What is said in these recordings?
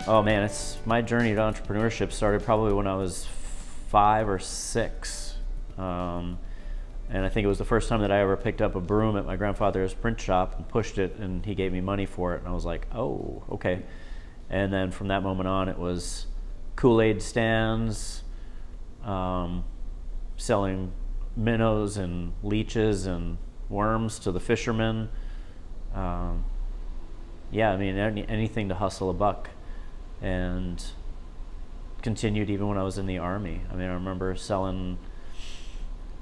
Oh man, it's my journey to entrepreneurship started probably when I was 5 or 6. And I think it was the first time that I ever picked up a broom at my grandfather's print shop and pushed it, and he gave me money for it, and I was like, oh, okay. And then from that moment on, it was Kool-Aid stands, selling minnows and leeches and worms to the fishermen. Yeah, I mean, anything to hustle a buck. And continued even when I was in the Army. I mean, I remember selling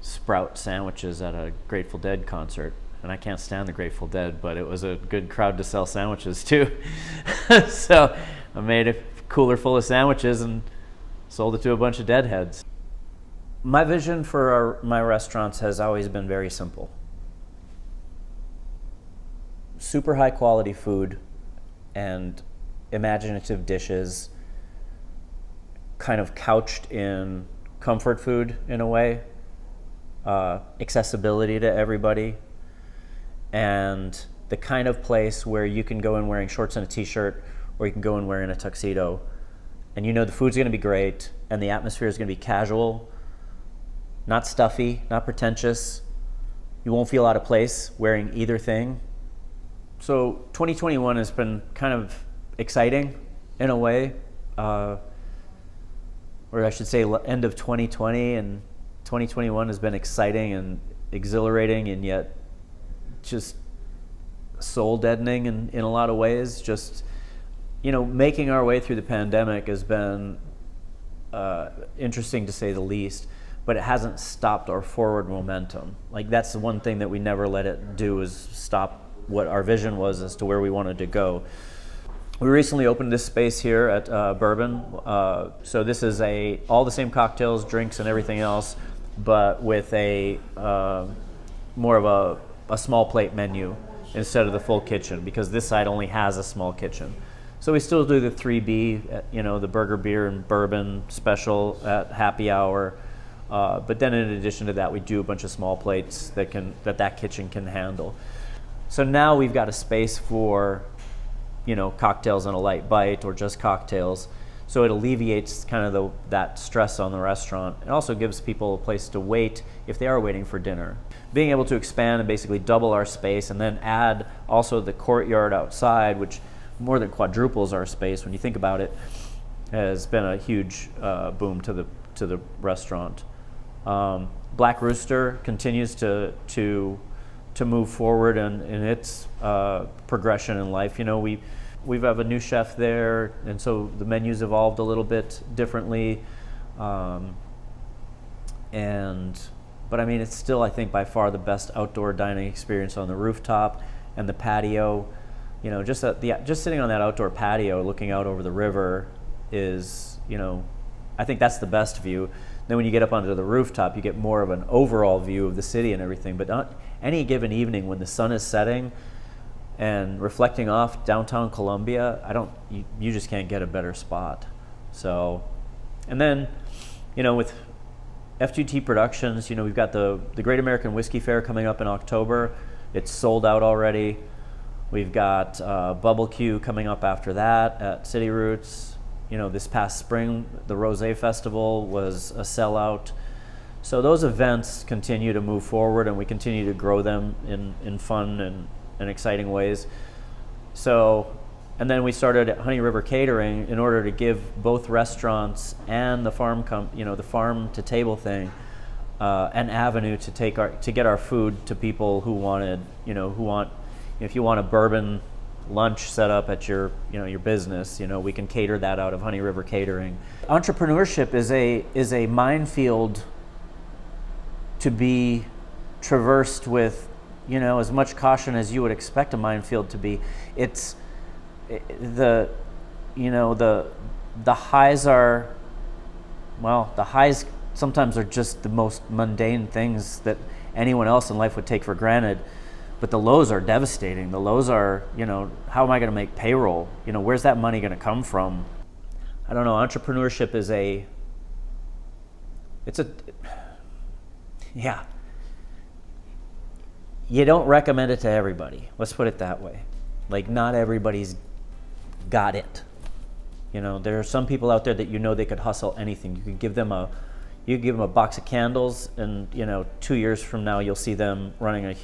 Sprout sandwiches at a Grateful Dead concert. And I can't stand the Grateful Dead, but it was a good crowd to sell sandwiches to. So I made a cooler full of sandwiches and sold it to a bunch of deadheads. My vision for my restaurants has always been very simple. Super high quality food and imaginative dishes, kind of couched in comfort food in a way, accessibility to everybody, and the kind of place where you can go in wearing shorts and a t-shirt, or you can go in wearing a tuxedo, and you know the food's going to be great, and the atmosphere is going to be casual, not stuffy, not pretentious. You won't feel out of place wearing either thing. So 2021 has been kind of exciting in a way, or I should say end of 2020, and 2021 has been exciting and exhilarating, and yet just soul deadening in a lot of ways. Just, making our way through the pandemic has been interesting to say the least, but it hasn't stopped our forward momentum. Like, that's the one thing that we never let it do, is stop what our vision was as to where we wanted to go. We recently opened this space here at Bourbon. So this is all the same cocktails, drinks, and everything else, but with a more of a small plate menu instead of the full kitchen, because this side only has a small kitchen. So we still do the 3B, the burger, beer, and bourbon special at happy hour. But then in addition to that, we do a bunch of small plates that kitchen can handle. So now we've got a space for cocktails and a light bite, or just cocktails. So it alleviates kind of that stress on the restaurant. It also gives people a place to wait if they are waiting for dinner. Being able to expand and basically double our space, and then add also the courtyard outside, which more than quadruples our space when you think about it, has been a huge boom to the restaurant. Black Rooster continues to move forward in its progression in life. We have a new chef there, and so the menu's evolved a little bit differently. But I mean, it's still, I think, by far the best outdoor dining experience on the rooftop and the patio. Just sitting on that outdoor patio looking out over the river is, I think that's the best view. Then when you get up onto the rooftop, you get more of an overall view of the city and everything. But not any given evening when the sun is setting and reflecting off downtown Columbia, you just can't get a better spot. So, and then, with FGT Productions, we've got the Great American Whiskey Fair coming up in October. It's sold out already. We've got Bubble Q coming up after that at City Roots. This past spring, the Rosé Festival was a sellout. So those events continue to move forward, and we continue to grow them in fun and exciting ways. So, and then we started at Honey River Catering in order to give both restaurants and the the farm to table thing, an avenue to get our food to people who wanted, if you want a bourbon lunch set up at your business, we can cater that out of Honey River Catering. Entrepreneurship is a minefield to be traversed with, as much caution as you would expect a minefield to be. It's the highs are, the highs sometimes are just the most mundane things that anyone else in life would take for granted. But the lows are devastating. The lows are, how am I going to make payroll? Where's that money going to come from? I don't know. Entrepreneurship yeah. You don't recommend it to everybody. Let's put it that way. Like, not everybody's got it. You know, there are some people out there that you know they could hustle anything. You could give them a box of candles, and 2 years from now you'll see them running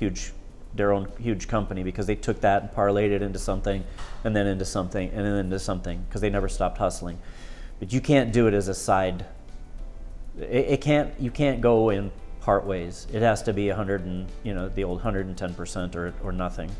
their own huge company, because they took that and parlayed it into something, and then into something, and then into something, because they never stopped hustling. But you can't do it as a side. You can't go in part ways. It has to be 100 and the old 110% or nothing.